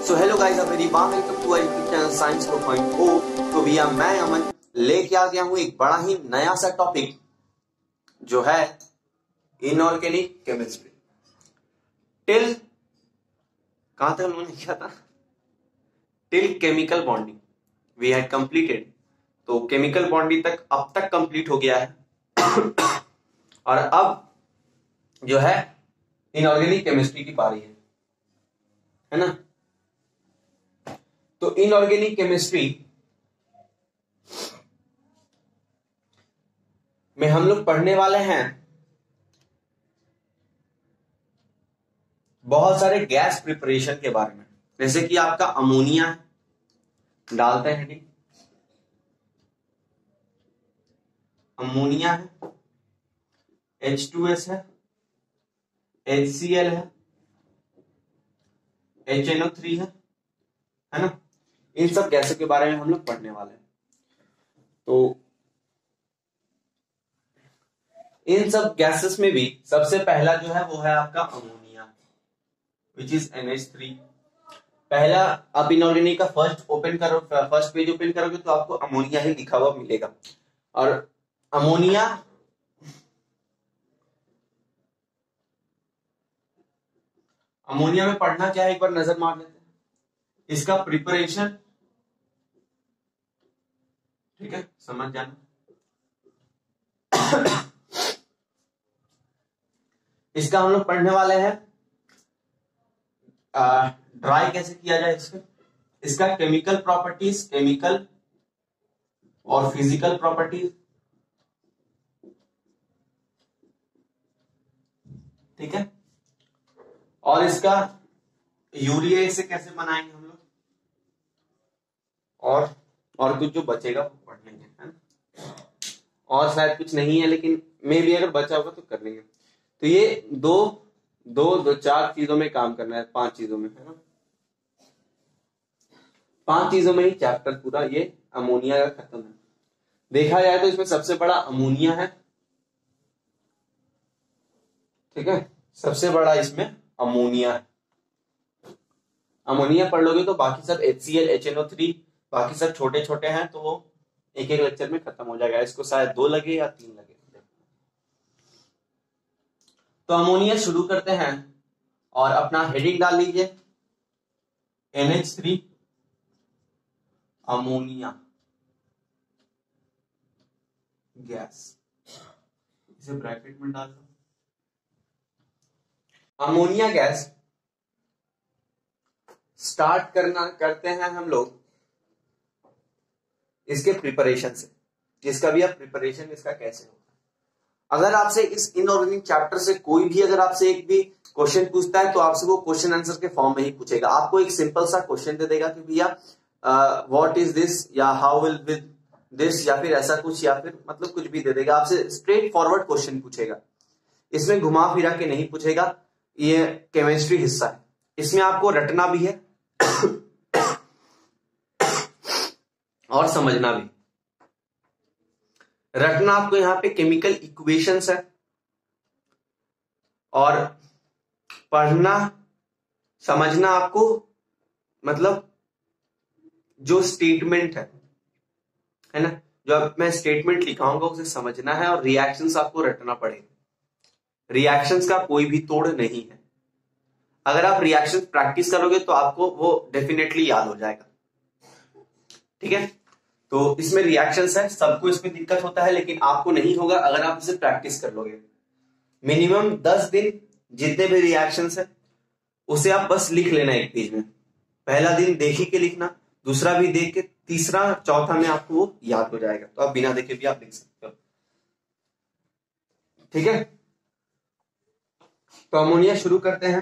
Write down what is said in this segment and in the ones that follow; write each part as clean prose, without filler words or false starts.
So hello guys, a very warm welcome to our YouTube channel science 4.0। तो भैया मैं अमन लेके आ गया हूं एक बड़ा ही नया सा टॉपिक जो है इनऑर्गेनिक केमिस्ट्री। टिल कहां तक मैंने किया था? Till chemical bonding we had completed. तो केमिकल बॉन्डिंग तक अब तक कंप्लीट हो गया है और अब जो है इनऑर्गेनिक केमिस्ट्री की बारी है ना। तो इनऑर्गेनिक केमिस्ट्री में हम लोग पढ़ने वाले हैं बहुत सारे गैस प्रिपरेशन के बारे में। जैसे कि आपका अमोनिया डालते हैं, ठीक, अमोनिया है, H2S है, HCl है, HNO3 है ना। इन सब गैसों के बारे में हम लोग पढ़ने वाले हैं। तो इन सब गैसेस में भी सबसे पहला जो है वो है आपका अमोनिया, विच इज NH3। पहला आप इनऑर्गेनिक का फर्स्ट पेज ओपन करोगे तो आपको अमोनिया ही लिखा हुआ मिलेगा। और अमोनिया में पढ़ना क्या है एक बार नजर मार लेते हैं। इसका प्रिपरेशन, ठीक है, समझ जाना। इसका हम लोग पढ़ने वाले हैं ड्राई कैसे किया जाए इसका केमिकल प्रॉपर्टीज, केमिकल और फिजिकल प्रॉपर्टीज, ठीक है। और इसका यूरिया से कैसे बनाएंगे हम लोग, और कुछ जो बचेगा वो पढ़ लेंगे, है ना। और शायद कुछ नहीं है, लेकिन मे भी अगर बचा होगा तो कर लेंगे। तो ये दो चार चीजों में काम करना है, 5 चीजों में, है ना। 5 चीजों में ही चैप्टर पूरा ये अमोनिया का खत्म है। देखा जाए तो इसमें सबसे बड़ा अमोनिया है, ठीक है, सबसे बड़ा इसमें अमोनिया है। अमोनिया पढ़ लोगे तो बाकी सब HCl, HNO3 बाकी सब छोटे छोटे हैं, तो वो एक एक लेक्चर में खत्म हो जाएगा। इसको शायद 2 लगे या 3 लगे। तो अमोनिया शुरू करते हैं और अपना हेडिंग डाल लीजिए, NH3 अमोनिया गैस। इसे ब्रैकेट में डाल दो। अमोनिया गैस स्टार्ट करते हैं हम लोग इसके प्रिपरेशन से। इसका भी आप प्रिपरेशन इसका कैसे होगा। अगर आपसे इस इनऑर्गेनिक चैप्टर से कोई भी अगर आपसे एक भी क्वेश्चन पूछता है तो आपसे वो क्वेश्चन आंसर के फॉर्म में ही पूछेगा। आपको एक सिंपल सा क्वेश्चन दे देगा कि भैया व्हाट इज दिस, या हाउ विल विद दिस, या फिर ऐसा कुछ, या फिर मतलब कुछ भी दे देगा। आपसे स्ट्रेट फॉरवर्ड क्वेश्चन पूछेगा। इसमें घुमा फिरा के नहीं पूछेगा। ये केमिस्ट्री हिस्सा है, इसमें आपको रटना भी है और समझना भी। रटना आपको यहाँ पे केमिकल इक्वेशंस है, और पढ़ना समझना आपको मतलब जो स्टेटमेंट है ना, जो अब मैं स्टेटमेंट लिखाऊंगा उसे समझना है, और रिएक्शंस आपको रटना पड़ेगा। रिएक्शंस का कोई भी तोड़ नहीं है। अगर आप रिएक्शंस प्रैक्टिस करोगे तो आपको वो डेफिनेटली याद हो जाएगा, ठीक है। तो इसमें रिएक्शंस है, सबको इसमें दिक्कत होता है, लेकिन आपको नहीं होगा अगर आप इसे प्रैक्टिस कर लोगे। मिनिमम 10 दिन जितने भी रिएक्शंस है उसे आप बस लिख लेना एक पेज में। पहला दिन देख ही के लिखना, दूसरा भी देख के, तीसरा चौथा में आपको वो याद हो जाएगा। तो आप बिना देखे भी आप लिख सकते हो, ठीक है। तो अमोनिया शुरू करते हैं।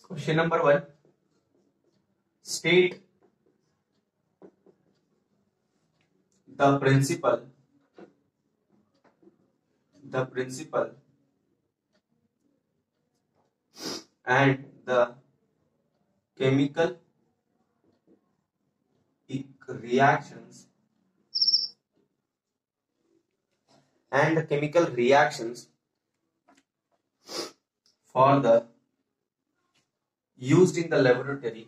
Question number 1, state the principle and the chemical reactions for the used in the laboratory,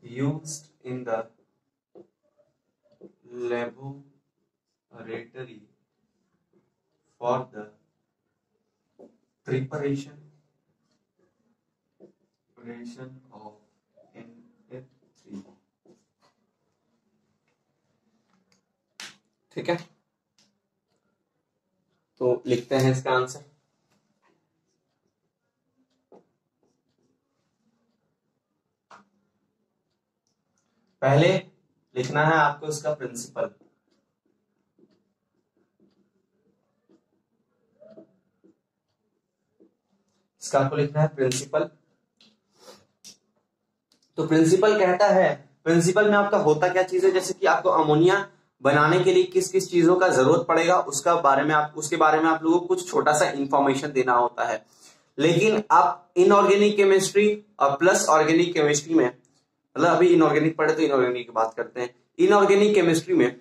used in the laboratory for the preparation of NF3। ठीक है, तो लिखते हैं इसका आंसर। पहले लिखना है आपको इसका प्रिंसिपल, इसका आपको लिखना है प्रिंसिपल। तो प्रिंसिपल कहता है, प्रिंसिपल में आपका होता क्या चीज है, जैसे कि आपको अमोनिया बनाने के लिए किस किस चीजों का जरूरत पड़ेगा उसके बारे में आप लोगों को कुछ छोटा सा इंफॉर्मेशन देना होता है। लेकिन आप इनऑर्गेनिक केमिस्ट्री और प्लस ऑर्गेनिक केमिस्ट्री में, मतलब अभी इनऑर्गेनिक पढ़े तो इनऑर्गेनिक की बात करते हैं। इनऑर्गेनिक केमिस्ट्री में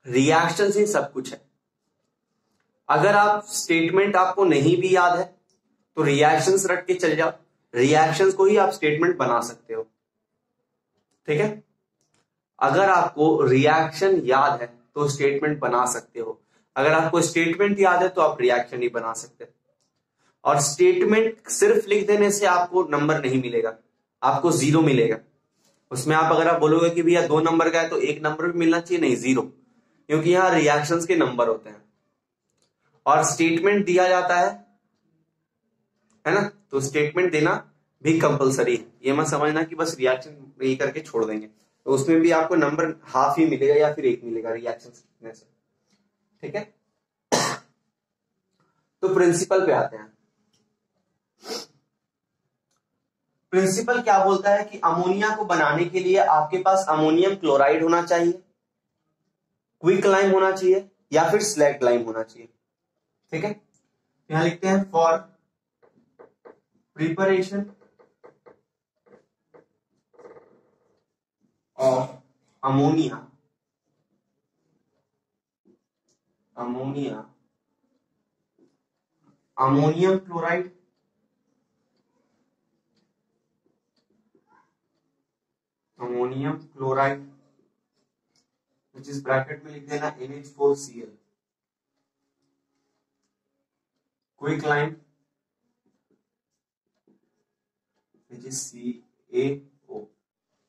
रिएक्शन ही सब कुछ है। अगर आप स्टेटमेंट आपको नहीं भी याद है तो रिएक्शंस रट के चल जाओ, रिएक्शंस को ही आप स्टेटमेंट बना सकते हो। ठीक है, अगर आपको रिएक्शन याद है तो स्टेटमेंट बना सकते हो, अगर आपको स्टेटमेंट याद है तो आप रिएक्शन नहीं बना सकते। और स्टेटमेंट सिर्फ लिख देने से आपको नंबर नहीं मिलेगा, आपको 0 मिलेगा। उसमें अगर आप बोलोगे कि भैया 2 नंबर का है तो 1 नंबर भी मिलना चाहिए, नहीं 0, क्योंकि यहां रिएक्शंस के नंबर होते हैं और स्टेटमेंट दिया जाता है ना, तो स्टेटमेंट देना भी कंपलसरी है। ये मत समझना कि बस रिएक्शन ये करके छोड़ देंगे, तो उसमें भी आपको नंबर हाफ ही मिलेगा या फिर 1 मिलेगा रिएक्शन लिखने से। ठीक है, तो प्रिंसिपल पे आते हैं। प्रिंसिपल क्या बोलता है कि अमोनिया को बनाने के लिए आपके पास अमोनियम क्लोराइड होना चाहिए, क्विक लाइम होना चाहिए या फिर स्लैग लाइम होना चाहिए। ठीक है, यहां लिखते हैं for preparation of ammonia ammonium chloride which is bracket में लिख देना NH4Cl, quick lime which is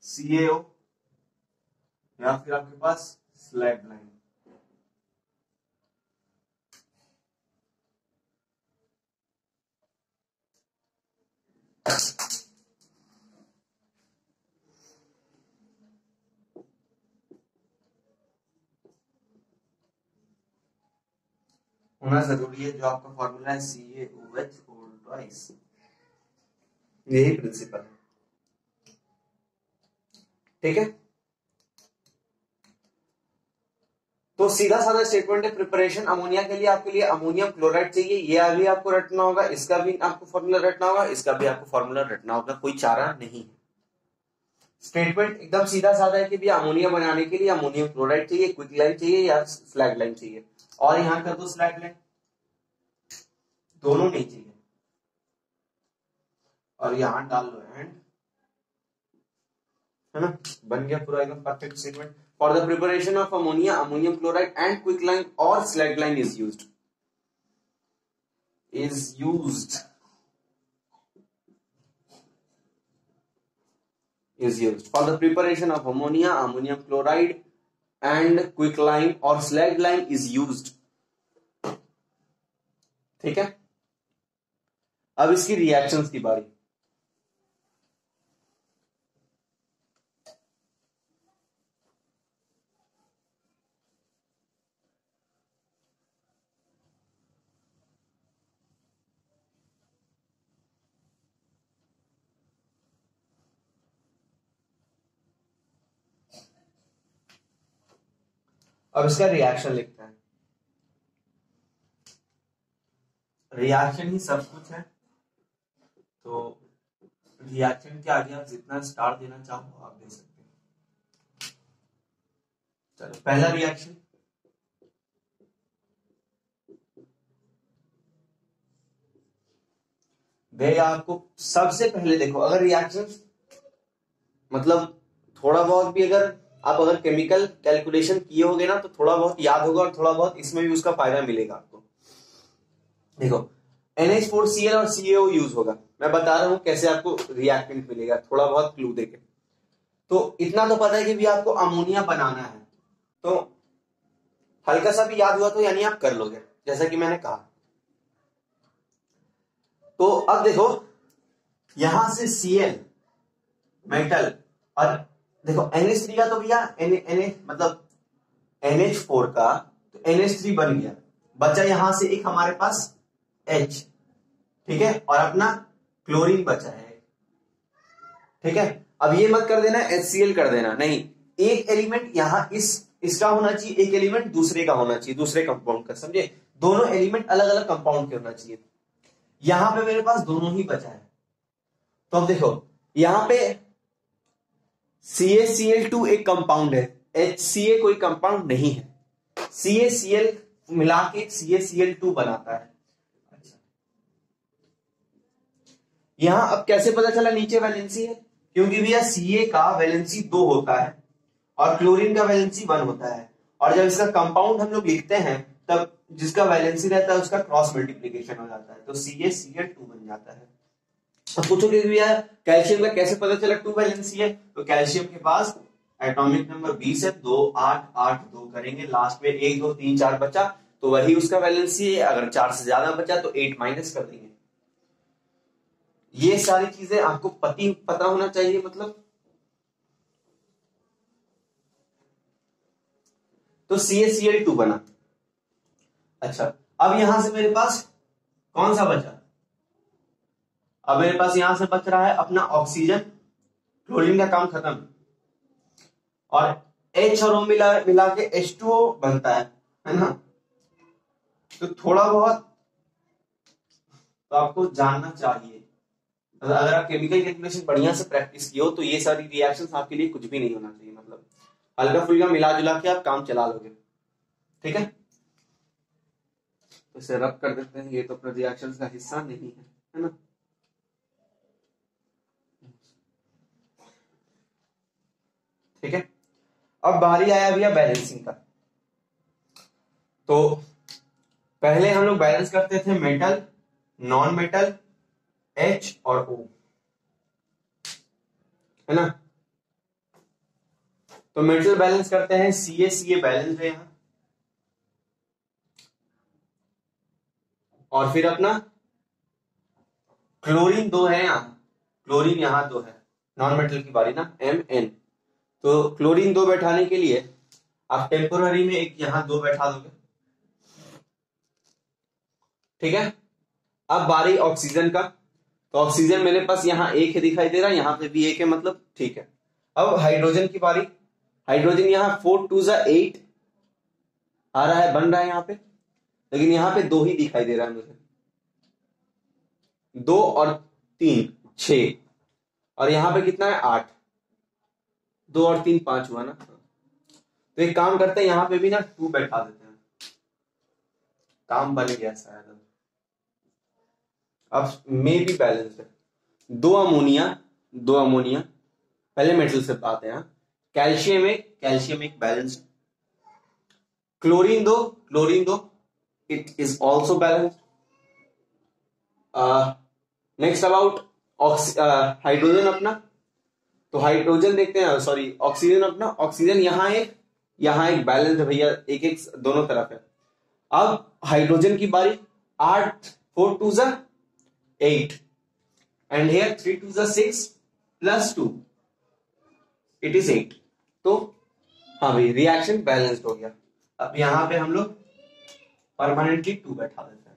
CaO या फिर आपके पास स्लैग लाइम। होना जरूरी है, जो आपका फॉर्मूला है CaOH होल ट्वाइस, यही प्रिंसिपल है। ठीक है, तो सीधा साधा स्टेटमेंट है प्रिपरेशन अमोनिया के लिए आपके लिए अमोनियम क्लोराइड चाहिए, ये भी आपको रटना होगा, इसका भी आपको फॉर्मूला रटना होगा, इसका भी आपको फॉर्मूला रटना होगा, कोई चारा नहीं है। स्टेटमेंट एकदम सीधा साधा है कि भैया अमोनिया बनाने के लिए अमोनियम क्लोराइड चाहिए, क्विक लाइन चाहिए या स्लैग लाइन चाहिए, और यहां कर दो स्लैग लाइन, दोनों नहीं चाहिए, और यहां डाल लो एंड, है ना, बन गया पूरा एकदम perfect statement. For the preparation of ammonia ammonium chloride and quick lime और slaked lime is used for the preparation of ammonia ammonium chloride and quick lime or slag lime is used। ठीक है, अब इसकी reactions की बारी। अब इसका reaction लिखते हैं, रिएक्शन ही सब कुछ है, तो रिएक्शन के आगे आप जितना स्टार देना चाहो आप दे सकते हैं। चलो पहला रिएक्शन, देगा आपको। सबसे पहले देखो, अगर रिएक्शन मतलब थोड़ा बहुत भी अगर केमिकल कैलकुलेशन किए होगे ना तो थोड़ा बहुत याद होगा और थोड़ा बहुत इसमें भी उसका फायदा मिलेगा आपको। देखो NH4Cl और CaO यूज होगा, मैं बता रहा हूं कैसे आपको रिएक्टेंट मिलेगा, थोड़ा बहुत क्लू देके। तो इतना तो पता है कि भी आपको अमोनिया बनाना है, तो हल्का सा भी याद हुआ तो यानी आप कर लोगे, जैसा कि मैंने कहा। तो अब देखो यहां से Cl मेटल, और देखो NH3 का तो भैया मतलब NH4 का तो NH3 बन गया, बचा यहां से एक हमारे पास H, ठीक है, और अपना क्लोरीन बचा है, ठीक है। अब ये मत कर देना HCl कर देना, नहीं, एक एलिमेंट यहां इसका होना चाहिए, एक एलिमेंट दूसरे का होना चाहिए, दूसरे कंपाउंड का, समझे, दोनों एलिमेंट अलग अलग कंपाउंड के होना चाहिए। यहां पे मेरे पास दोनों ही बचा है, तो अब देखो यहां पे CaCl2 एक कंपाउंड है, HCa कोई कंपाउंड नहीं है, CaCl मिला के CaCl2 बनाता है। अच्छा, यहां अब कैसे पता चला नीचे वैलेंसी है, क्योंकि भैया Ca का वैलेंसी 2 होता है और क्लोरीन का वैलेंसी 1 होता है, और जब इसका कंपाउंड हम लोग लिखते हैं तब जिसका वैलेंसी रहता है उसका क्रॉस मल्टीप्लीकेशन हो जाता है, तो CaCl2 बन जाता है। अब पूछोगे भैया कैल्शियम का कैसे पता चला 2 वैलेंसी है, तो कैल्शियम के पास एटॉमिक नंबर 20 है, 2 8 8 2 करेंगे, लास्ट में 1 2 3 4 बचा तो वही उसका वैलेंसी है, अगर 4 से ज्यादा बचा तो 8 माइनस कर देंगे। ये सारी चीजें आपको पता होना चाहिए, मतलब तो CaCl2 बना। अच्छा, अब यहां से मेरे पास कौन सा बचा, अब मेरे पास यहां से बच रहा है अपना ऑक्सीजन, क्लोरीन का काम खत्म, और H और O मिला के H2O बनता है ना। तो थोड़ा बहुत तो आपको जानना चाहिए, अगर आप केमिकल कैलकुलेशन बढ़िया से प्रैक्टिस की हो तो ये सारी रिएक्शंस आपके लिए कुछ भी नहीं होना चाहिए, मतलब हल्का फुल्का मिला जुला के आप काम चला लोगे, ठीक है। तो इसे रब कर देते हैं, ये तो अपने रिएक्शंस का हिस्सा नहीं है ना। ठीक है, अब बारी आया भैया बैलेंसिंग का। तो पहले हम लोग बैलेंस करते थे मेटल, नॉन मेटल, H और O, है ना। तो मेटल बैलेंस करते हैं, Ca बैलेंस है यहां, और फिर अपना क्लोरीन 2 है यहां, क्लोरीन यहां 2 है, नॉन मेटल की बारी ना, Mn। तो क्लोरीन 2 बैठाने के लिए आप टेम्पोररी में एक यहां 2 बैठा दोगे, ठीक है। अब बारी ऑक्सीजन का, तो ऑक्सीजन मेरे पास यहां एक है दिखाई दे रहा है, यहां पे भी एक है, मतलब ठीक है। अब हाइड्रोजन की बारी, हाइड्रोजन यहां 4 2 8 आ रहा है, बन रहा है यहां पे, लेकिन यहां पे 2 ही दिखाई दे रहा है मुझे, 2 और 3 6, और यहां पे कितना है 8, 2 और 3 5 हुआ ना। तो एक काम करते हैं, यहां पे भी ना 2 बैठा देते हैं, काम बन गया शायद। अब मे भी बैलेंस है, 2 अमोनिया, 2 अमोनिया, पहले मेटल से आते हैं, कैल्शियम एक balance, chlorine 2, chlorine 2 it is also balanced. Next about hydrogen अपना, तो हाइड्रोजन देखते हैं, सॉरी ऑक्सीजन अपना, ऑक्सीजन यहां एक बैलेंस है भैया, एक एक दोनों तरफ है। अब हाइड्रोजन की बारी, 8 4 2 8 and here 3 2 6 plus 2 it is 8। तो हाँ भाई रिएक्शन बैलेंस्ड हो गया। अब यहां पे हम लोग परमानेंटली 2 बैठा देते हैं,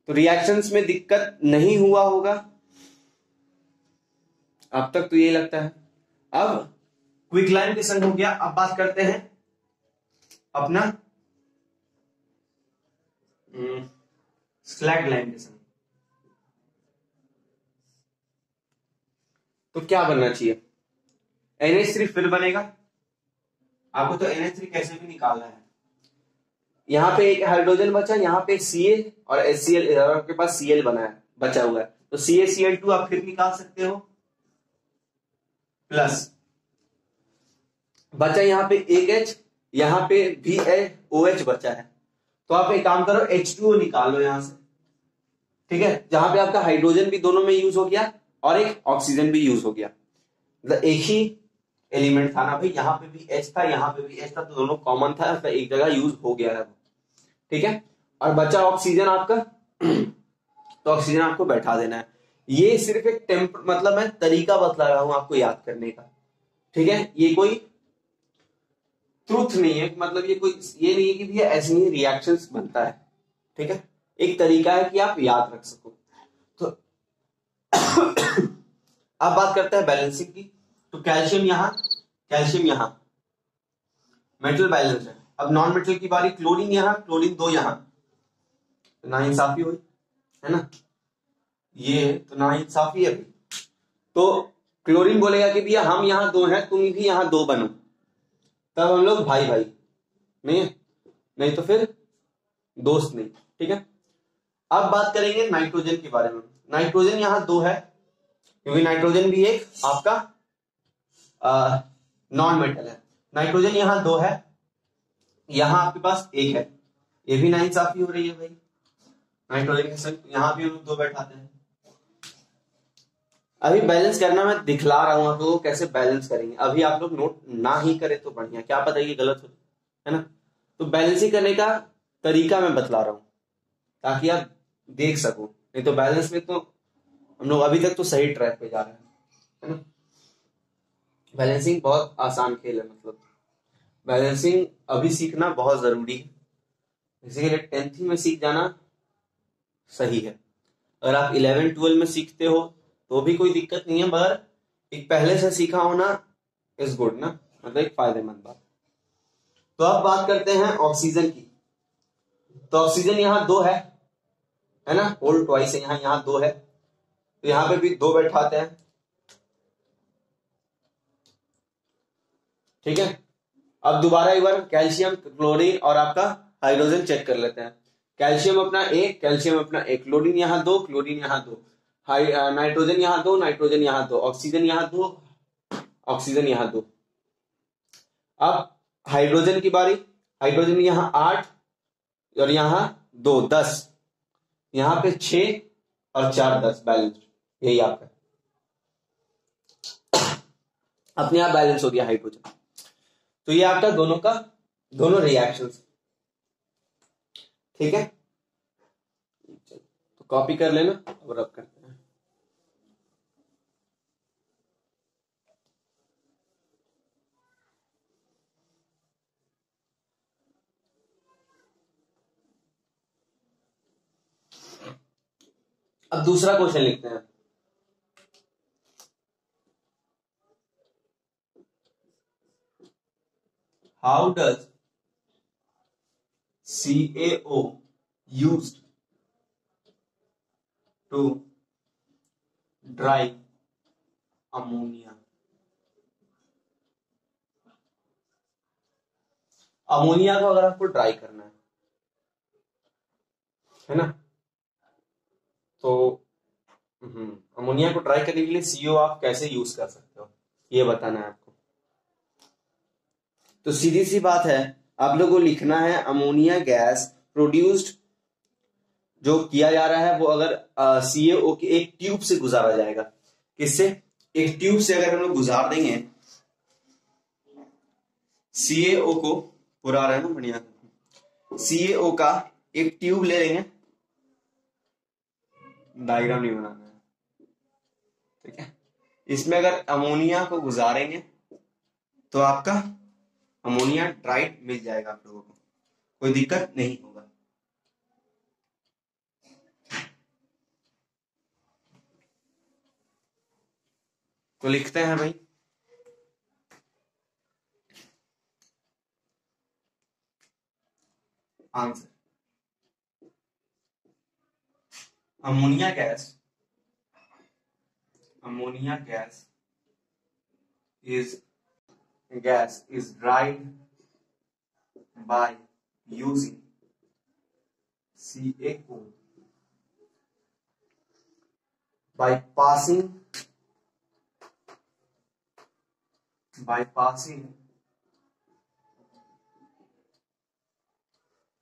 तो रिएक्शंस में दिक्कत नहीं हुआ होगा अब तक, तो ये लगता है। अब क्विक लाइन केसन हो गया, अब बात करते हैं अपना स्लैग लाइन केसन। तो क्या बनना चाहिए, NH3 फिर बनेगा, आपको तो NH3 कैसे भी निकालना है, यहाँ पे एक हाइड्रोजन बचा, यहाँ पे Ca और HCl, आपके पास Cl बना है, बचा हुआ है, तो CaCl2 आप फिर निकाल सकते हो, प्लस बचा यहाँ पे एक H, यहाँ पे भी OH बचा है, तो आप एक काम करो H2O निकाल लो यहां से, ठीक है, जहां पे आपका हाइड्रोजन भी दोनों में यूज हो गया और एक ऑक्सीजन भी यूज हो गया, मतलब एक ही एलिमेंट था ना भाई, यहाँ पे भी H था, यहाँ पे भी H था, तो दोनों कॉमन था, तो एक जगह यूज हो गया है, ठीक है। और बचा ऑक्सीजन आपका तो ऑक्सीजन आपको बैठा देना है। ये सिर्फ एक मतलब मैं तरीका बतला रहा हूं आपको याद करने का, ठीक है, ये कोई ट्रूथ नहीं है, मतलब ये कोई ये नहीं है कि भैया ऐसे ही रिएक्शंस बनता है, ठीक है, एक तरीका है कि आप याद रख सको। तो अब बात करते हैं बैलेंसिंग की, तो कैल्शियम यहां मेटल बैलेंस है। अब नॉन मेटल की बारी, क्लोरीन यहां, क्लोरीन 2 यहां, तो ना इंसाफी हुई है ना, ये तो ना इंसाफी है। तो क्लोरीन बोलेगा कि भैया हम यहां 2 हैं, तुम भी यहां 2 बनो, तब हम लोग भाई भाई नहीं है, नहीं तो फिर दोस्त नहीं, ठीक है। अब बात करेंगे नाइट्रोजन के बारे में। नाइट्रोजन यहां 2 है, क्योंकि नाइट्रोजन भी एक आपका नॉन मेटल है। नाइट्रोजन यहां 2 है, यहां आपके पास 1 है, ये भी नाइंसाफी हो रही है भाई, नाइट्रोजन के संग यहां भी हम लोग 2 बैठाते हैं। अभी बैलेंस करना मैं दिखला रहा हूं आप लोगों को कैसे बैलेंस करेंगे, अभी आप लोग नोट ना ही करें तो बढ़िया, क्या पता ये गलत हो, है ना। तो बैलेंसिंग करने का तरीका मैं बतला रहा हूं ताकि आप देख सको, नहीं तो बैलेंस में तो हम लोग अभी तक तो सही ट्रैक पे जा रहे हैं, है ना। बैलेंसिंग बहुत आसान खेल है, मतलब बैलेंसिंग अभी सीखना बहुत जरूरी है, इसीलिए 10th में सीख जाना सही है। अगर आप 11-12 में सीखते हो तो भी कोई दिक्कत नहीं है, मगर एक पहले से सीखा होना इज गुड ना, मतलब एक फायदेमंद बात। तो अब बात करते हैं ऑक्सीजन की, तो ऑक्सीजन यहां 2 है ना, होल ट्वाइस है, यहां 2 है, तो यहां पे भी 2 बैठाते हैं, ठीक है। अब दोबारा एक बार कैल्शियम, क्लोरीन और आपका हाइड्रोजन चेक कर लेते हैं। कैल्शियम अपना 1, कैल्शियम अपना 1, क्लोरीन यहां 2, क्लोरीन यहां 2, नाइट्रोजन यहां 2, नाइट्रोजन यहां 2, ऑक्सीजन यहां 2, ऑक्सीजन यहां 2। अब हाइड्रोजन की बारी, हाइड्रोजन यहां 8 और यहां 2, 10, यहां पे 6 और 4, 10 बैलेंस, यही आपका अपने आप बैलेंस हो गया हाइड्रोजन। तो ये आपका दोनों रिएक्शंस, ठीक है, तो कॉपी कर लेना और अब करते हैं। अब दूसरा क्वेश्चन लिखते हैं। How does CaO used to dry ammonia? Ammonia को अगर आपको ड्राई करना है ना, तो अमोनिया को ड्राई करने के लिए CO आप कैसे यूज कर सकते हो ये बताना है आपको। तो सीधी सी बात है, आप लोगों को लिखना है अमोनिया गैस प्रोड्यूस्ड जो किया जा रहा है वो अगर CaO के एक ट्यूब से गुजारा जाएगा, किससे, एक ट्यूब से अगर हम लोग गुजार देंगे CaO को, पूरा आ रहा है ना बढ़िया, CaO का एक ट्यूब ले लेंगे, डायग्राम नहीं बनाना है, ठीक है, इसमें अगर अमोनिया को गुजारेंगे तो आपका अमोनिया ड्राइड मिल जाएगा आप लोगों को, कोई दिक्कत नहीं होगा। तो लिखते हैं भाई, answer ammonia gas is dried by using CaO by passing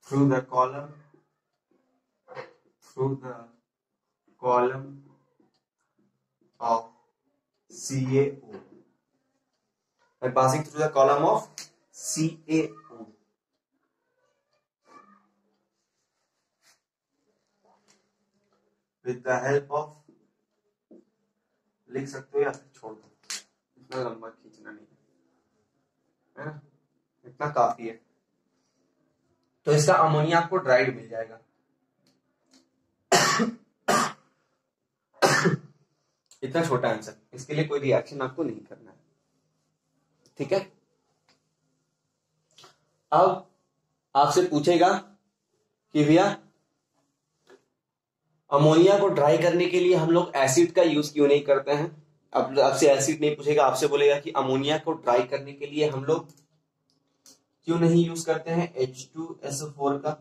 through the column of CaO, by passing through the column of CaO with the help of, लिख सकते हो या फिर छोड़ दो, इतना लंबा खींचना नहीं है ना, इतना काफी है। तो इसका अमोनिया आपको ड्राइड मिल जाएगा। इतना छोटा आंसर, इसके लिए कोई रिएक्शन आपको नहीं करना है, ठीक है। अब आपसे पूछेगा कि भैया अमोनिया को ड्राई करने के लिए हम लोग एसिड का यूज क्यों नहीं करते हैं। अब आपसे एसिड नहीं पूछेगा, आपसे बोलेगा कि अमोनिया को ड्राई करने के लिए हम लोग क्यों नहीं यूज करते हैं H2SO4 का,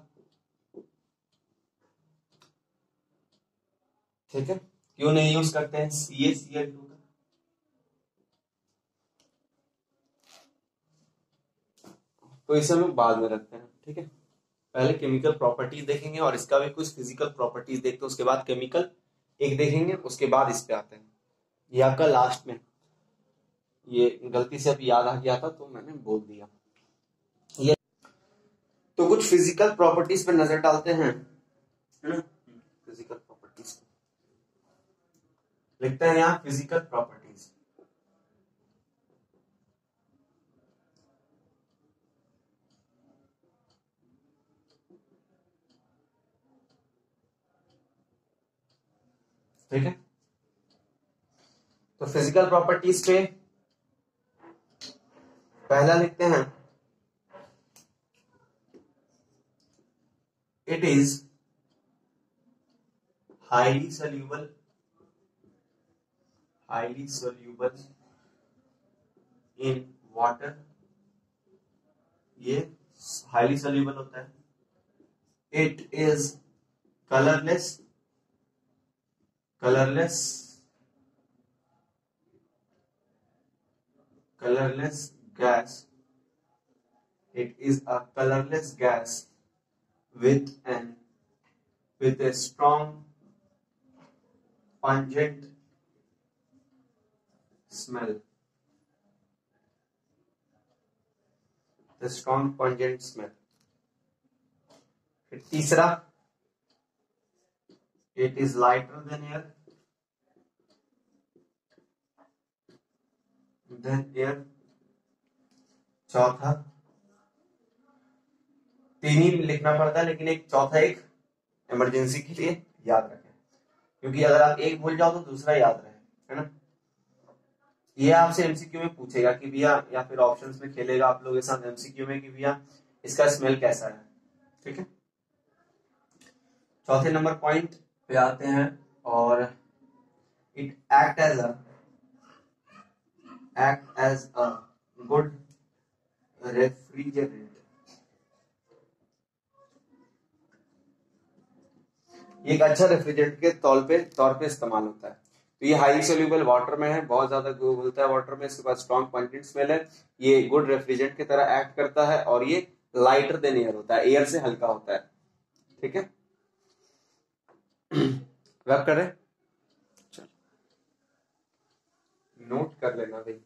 ठीक है, क्यों नहीं यूज करते हैं CaCl2 का। तो इसे हम लोग बाद में रखते हैं, ठीक है। पहले केमिकल प्रॉपर्टीज देखेंगे और इसका भी कुछ फिजिकल प्रॉपर्टीज देखते हैं, उसके बाद केमिकल एक देखेंगे, उसके बाद इस पे आते हैं। ये आपका लास्ट में, ये गलती से अभी याद आ गया था तो मैंने बोल दिया। ये तो कुछ फिजिकल प्रॉपर्टीज पे नजर डालते हैं, है ना। फिजिकल प्रॉपर्टीज लिखते हैं यहाँ, फिजिकल प्रॉपर्टीज। ठीक है, तो फिजिकल प्रॉपर्टीज पे पहला लिखते हैं, it is highly soluble in water. ये हाईली सोल्यूबल होता है। It is colourless gas. It is a colorless gas with a strong pungent smell. फिर तीसरा, it is lighter than air. चौथा, तीन ही लिखना पड़ता है लेकिन एक चौथा एक इमरजेंसी के लिए याद रखें, क्योंकि अगर आप एक भूल जाओ तो दूसरा याद रहे, है ना। ये आपसे एमसीक्यू में पूछेगा कि भैया, या फिर ऑप्शंस में खेलेगा आप लोगों के साथ एमसीक्यू में कि भैया इसका स्मेल कैसा है, ठीक है। चौथे नंबर पॉइंट पे आते हैं, और it act as a good refrigerant. ये एक अच्छा रेफ्रिजरेंट के तौर पे इस्तेमाल होता है। तो ये हाई सोल्यूबल वाटर में है, बहुत ज्यादा घुलता है वाटर में, इसके पास स्ट्रॉन्ग पंजेंट स्मेल है, ये गुड रेफ्रिजरेंट की तरह एक्ट करता है, और ये लाइटर देन एयर होता है, एयर से हल्का होता है, ठीक है। रब कर रहे, चल नोट कर लेना भाई।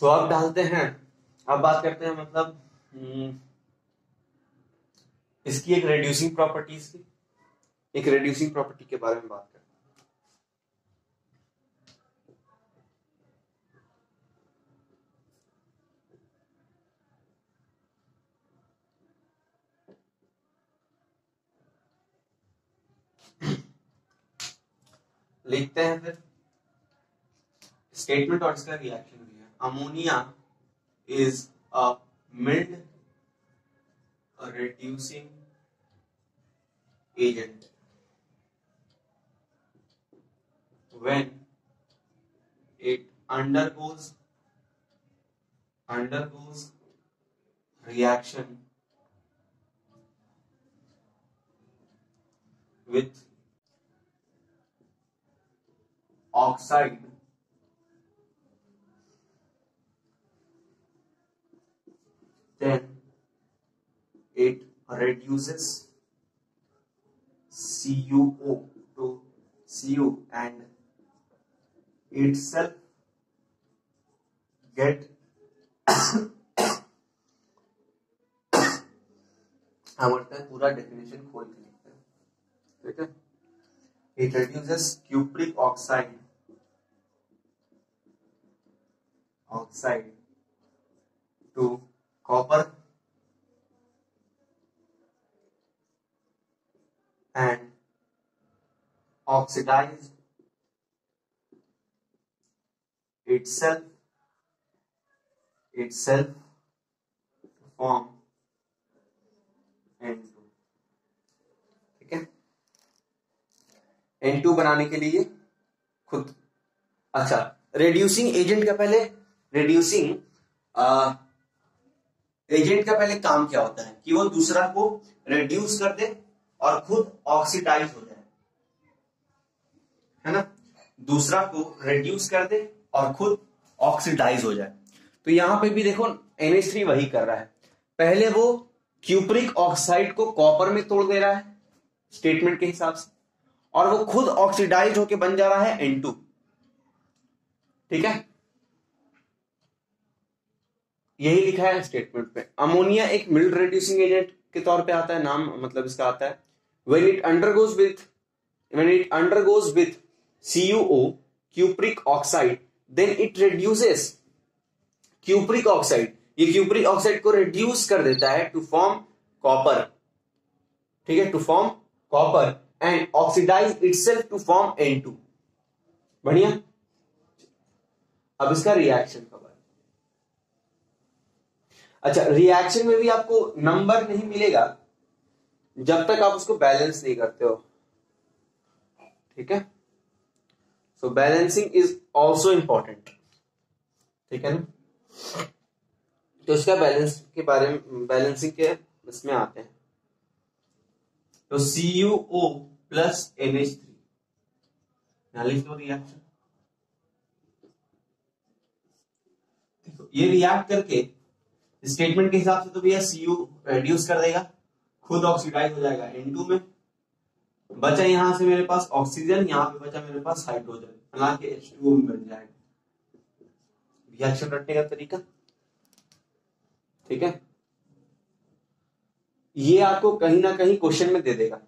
तो अब डालते हैं, अब बात करते हैं मतलब इसकी एक रेड्यूसिंग प्रॉपर्टीज की, एक रेड्यूसिंग प्रॉपर्टी के बारे में बात करते हैं। लिखते हैं फिर स्टेटमेंट और इसका रिएक्शन भी है। Ammonia is a mild reducing agent when it undergoes reaction with oxide then it reduces CuO to Cu and itself get हम बोलते हैं पूरा डेफिनेशन खोल के लिखते हैं, ठीक है। It reduces cupric oxide to copper and oxidize itself form N2, ठीक है। N2 बनाने के लिए खुद, अच्छा, रेड्यूसिंग एजेंट का पहले काम क्या होता है कि वो दूसरा को रेड्यूस कर दे और खुद ऑक्सीडाइज हो जाए, है ना। दूसरा को रेड्यूस कर दे और खुद ऑक्सीडाइज हो जाए। तो यहां पे भी देखो NH3 वही कर रहा है, पहले वो क्यूप्रिक ऑक्साइड को कॉपर में तोड़ दे रहा है स्टेटमेंट के हिसाब से, और वो खुद ऑक्सीडाइज होके बन जा रहा है N2, ठीक है। यही लिखा है स्टेटमेंट पे। अमोनिया एक मिल्ड रेड्यूसिंग एजेंट के तौर पे आता है, नाम मतलब इसका आता है। when it undergoes with CuO cupric oxide then it reduces cupric oxide, ये cupric oxide को reduce कर देता है to form copper, ठीक है, to form copper and oxidize itself to form N2। बढ़िया। अब इसका रिएक्शन का बारे, अच्छा, रिएक्शन में भी आपको नंबर नहीं मिलेगा जब तक आप उसको बैलेंस नहीं करते हो, ठीक है। सो बैलेंसिंग इज ऑल्सो इंपॉर्टेंट, ठीक है ना। तो इसका बैलेंस के बारे में, बैलेंसिंग के इसमें आते हैं। तो CuO प्लस NH3 यहां लिख लो रिएक्शन। देखो ये रिएक्ट करके स्टेटमेंट के हिसाब से तो भैया Cu रिड्यूस कर देगा, खुद ऑक्सीडाइज हो जाएगा N2 में। बचा यहां से मेरे पास ऑक्सीजन, यहां पे बचा मेरे पास हाइड्रोजन, हालांकि H2O में बन जाएगा। रिएक्शन रटने का तरीका, ठीक है। ये आपको कहीं ना कहीं क्वेश्चन में दे देगा,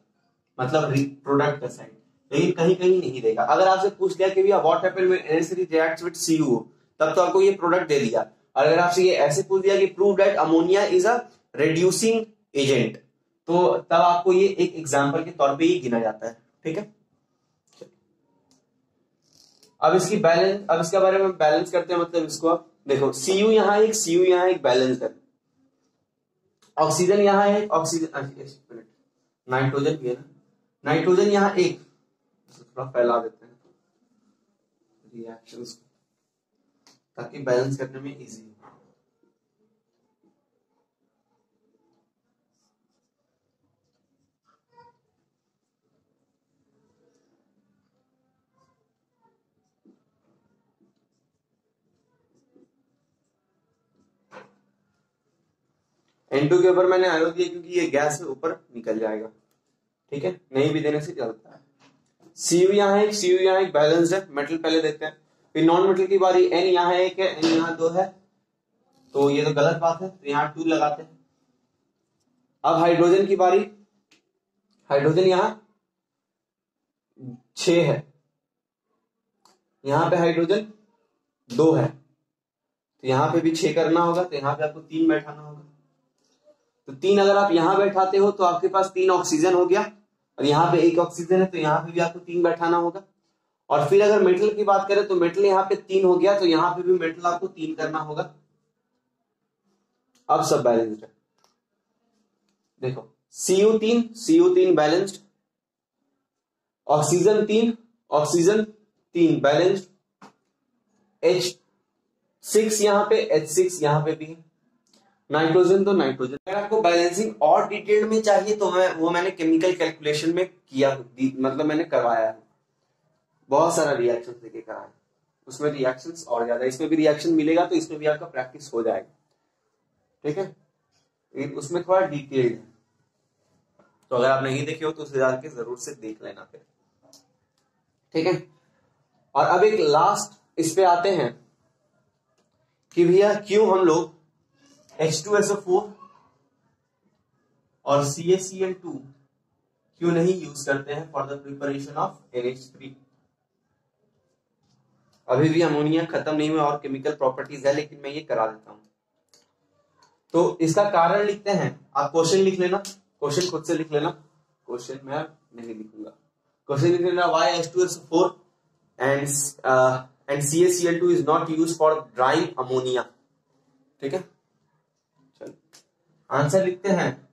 मतलब प्रोडक्ट का साइड, लेकिन कहीं कहीं नहीं देगा। अगर आपसे पूछ लिया कि भैया what happened when NH3 reacts with CuO, तब तो आपको ये प्रोडक्ट दे दिया। और अगर आपसे ये ऐसे पूछ दिया कि prove that ammonia is a reducing agent, तो तब आपको ये एक एग्जांपल के तौर पे ही गिना जाता है, ठीक है। अब इसका बारे में बैलेंस करते हैं, मतलब इसको आप देखो, Cu यहां एक बैलेंस है, ऑक्सीजन यहां है, ऑक्सीजन नाइट्रोजन भी है ना, नाइट्रोजन यहां एक, थोड़ा फैला देते हैं रिएक्शंस ताकि बैलेंस करने में इजी हो। N2 के ऊपर मैंने एरो दिया क्योंकि ये गैस से ऊपर निकल जाएगा, ठीक है, नहीं भी देने से चलता है। Cu यहाँ एक बैलेंस है, मेटल पहले देखते हैं, फिर नॉन मेटल की बारी। N यहाँ एक है, N यहाँ 2 है, तो ये तो गलत बात है, तो यहाँ 2 लगाते हैं। अब हाइड्रोजन की बारी, हाइड्रोजन यहाँ 6 है, यहाँ पे हाइड्रोजन 2 है, तो यहाँ पे भी 6 करना होगा, तो यहाँ पे आपको 3 बैठाना होगा। तो 3 अगर आप यहां बैठाते हो तो आपके पास 3 ऑक्सीजन हो गया, और यहाँ पे 1 ऑक्सीजन है, तो यहाँ पे भी आपको 3 बैठाना होगा। और फिर अगर मेटल की बात करें तो मेटल यहाँ पे 3 हो गया, तो यहाँ पे भी मेटल आपको 3 करना होगा। अब सब बैलेंस्ड है, देखो Cu3 balanced, oxygen 3 balanced, H6 यहां पे, H6 यहां पे भी है, नाइट्रोजन तो नाइट्रोजन। अगर आपको बैलेंसिंग और डिटेल में चाहिए तो मैंने केमिकल कैलकुलेशन में किया, मतलब मैंने करवाया है, बहुत सारा रिएक्शन लेके कराया, उसमें रिएक्शंस और ज्यादा, इसमें भी रिएक्शन मिलेगा तो इसमें भी आपका प्रैक्टिस हो जाएगा, ठीक है। उसमें थोड़ा डिटेल्ड है, तो अगर आप नहीं देखे हो तो उसे जाके जरूर से देख लेना फिर, ठीक है। और अब एक लास्ट इस पे आते हैं कि भैया क्यों हम लोग H2SO4 और CaCl2 क्यों नहीं यूज करते हैं for the preparation of NH3। अभी भी अमोनिया खत्म नहीं हुआ और केमिकल प्रॉपर्टीज है, लेकिन मैं ये करा देता हूं। तो इसका कारण लिखते हैं, आप क्वेश्चन लिख लेना, क्वेश्चन खुद से लिख लेना, क्वेश्चन मैं नहीं लिखूंगा, क्वेश्चन लिख लेना, why H2SO4 and CaCl2 is not used for drying ammonia, ठीक है। चलो आंसर लिखते हैं,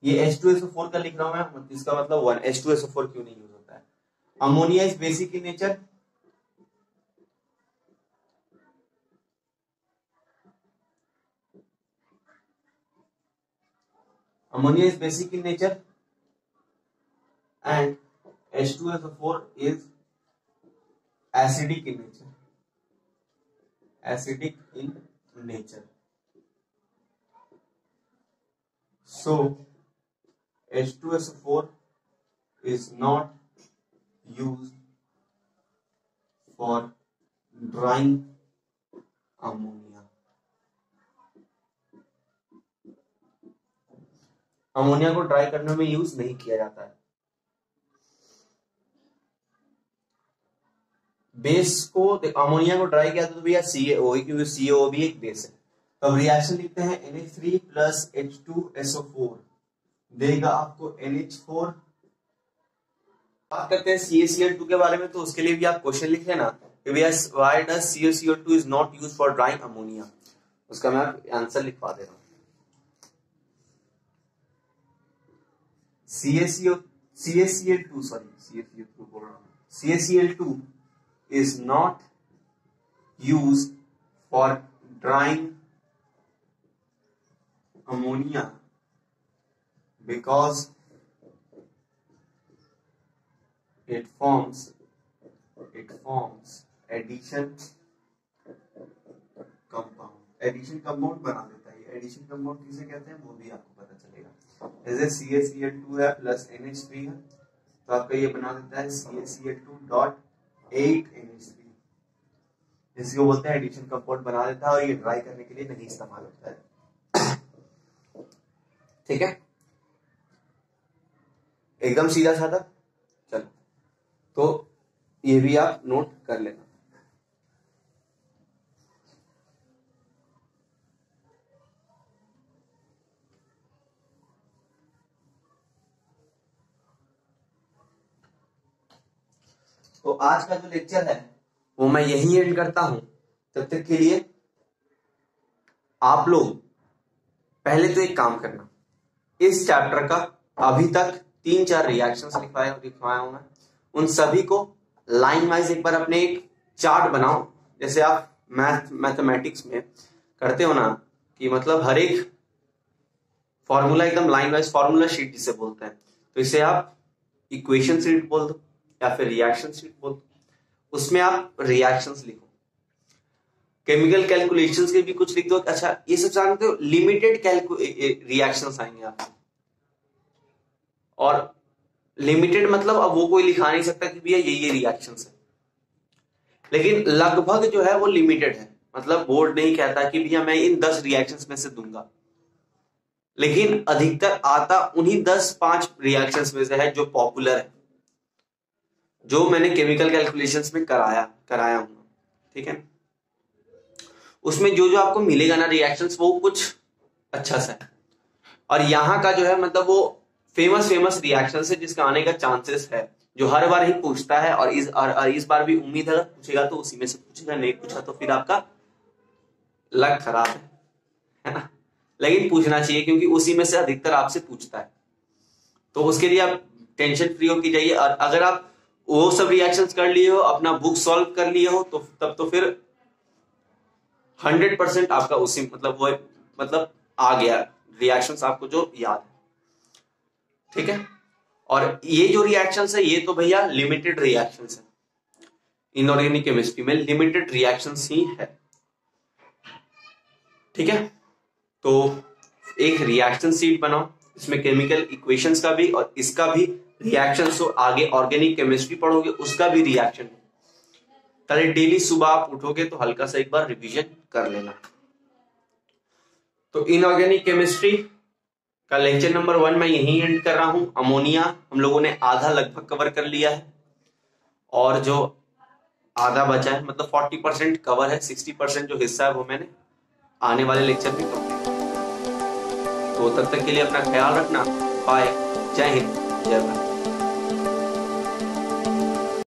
ये H2SO4 का लिख रहा हूं मैं, इसका मतलब 1 H2SO4 क्यों नहीं यूज होता है। Ammonia is basic in nature, ammonia is basic in nature and H2SO4 is acidic in nature, acidic in nature. So H2SO4 is not used for drying ammonia. Ammonia को ड्राई करने में use नहीं किया जाता है। Base को, ammonia को dry किया तो भैया CaO, क्योंकि CaO भी एक बेस है। तो अब रिएक्शन लिखते हैं, NH3 प्लस H2SO4 देगा आपको NH4। बात करते हैं CaCl2 के बारे में, तो उसके लिए भी आप क्वेश्चन लिख लेना कि भैया why does CaCl2 is not used for drawing ammonia, उसका मैं आंसर लिखवा दे रहा हूं। CaCl2 is not used for drying ammonia because it forms addition compound बना देता है। एडिशन कंपाउंड किसे कहते हैं वो भी आपको पता चलेगा। जैसे CaCl2 है प्लस NH3 है, तो आपका ये बना देता है CaCl2.8NH3, इसको बोलते हैं एडिशन कंपाउंड बना देता है, और ये ड्राई करने के लिए नहीं इस्तेमाल होता है, ठीक है, एकदम सीधा साधा। चलो तो ये भी आप नोट कर लेना। तो आज का जो लेक्चर है वो मैं यहीं एंड करता हूं। तब तक के लिए आप लोग पहले तो एक काम करना, इस चैप्टर का अभी तक 3-4 रिएक्शंस लिखवाया हूं मैं, उन सभी को लाइन वाइज एक बार अपने एक चार्ट बनाओ, जैसे आप मैथमेटिक्स में करते हो ना, कि मतलब हर एक फॉर्मूला एकदम लाइन वाइज, फॉर्मूला शीट जिसे बोलते हैं, तो इसे आप इक्वेशन शीट बोल दो या फिर रिएक्शन शीट बोल दो, उसमें आप रिएक्शंस लिखो। केमिकल कैलकुलेशंस के भी कुछ लिख दो। अच्छा ये सब जानते हो, लिमिटेड रिएक्शंस आएंगे आपको, और लिमिटेड मतलब अब वो कोई लिखा नहीं सकता कि भैया ये रिएक्शंस है, लेकिन लगभग जो है वो लिमिटेड है। मतलब बोर्ड नहीं कहता कि भैया मैं इन 10 रिएक्शंस में से दूंगा, लेकिन अधिकतर आता उन्हीं 10-5 रिएक्शंस में से है जो पॉपुलर है, जो मैंने केमिकल कैलकुलेशंस में कराया हूं, ठीक है। उसमें जो आपको मिलेगा ना रिएक्शंस, वो कुछ अच्छा सा है, और यहाँ का जो है मतलब वो फेमस रिएक्शंस है जिसका आने का चांसेस है, जो हर बार ही पूछता है, और इस बार भी उम्मीद है पूछेगा तो उसी में से पूछेगा, नहीं पूछा तो फिर आपका लक खराब है ना। लेकिन पूछना चाहिए क्योंकि उसी में से अधिकतर आपसे पूछता है, तो उसके लिए आप टेंशन फ्री होके जाइए। और अगर आप वो सब रिएक्शंस कर लिए हो, अपना बुक सॉल्व कर लिए हो, तो तब तो फिर 100% आपका उसी मतलब आ गया रिएक्शंस आपको जो याद है, ठीक है। और ये जो रिएक्शंस है ये तो भैया लिमिटेड रिएक्शंस है, इनऑर्गेनिक केमिस्ट्री में लिमिटेड रिएक्शंस ही है, ठीक है। तो एक रिएक्शन शीट बनाओ, इसमें केमिकल इक्वेशंस का भी और इसका भी रिएक्शन, तो आगे ऑर्गेनिक केमिस्ट्री पढ़ोगे उसका भी रिएक्शन। पहले डेली सुबह आप उठोगे तो हल्का सा एक बार रिवीजन कर लेना। तो इनऑर्गेनिक केमिस्ट्री का लेक्चर नंबर 1 मैं यहीं एंड कर रहा हूं। अमोनिया हम लोगों ने आधा लगभग कवर कर लिया है, और जो आधा बचा है मतलब 40% कवर है, 60% जो हिस्सा है वो मैंने आने वाले लेक्चर में कंप्लीट। तो तब तक के लिए अपना ख्याल रखना। बाय, जय हिंद, जय भारत।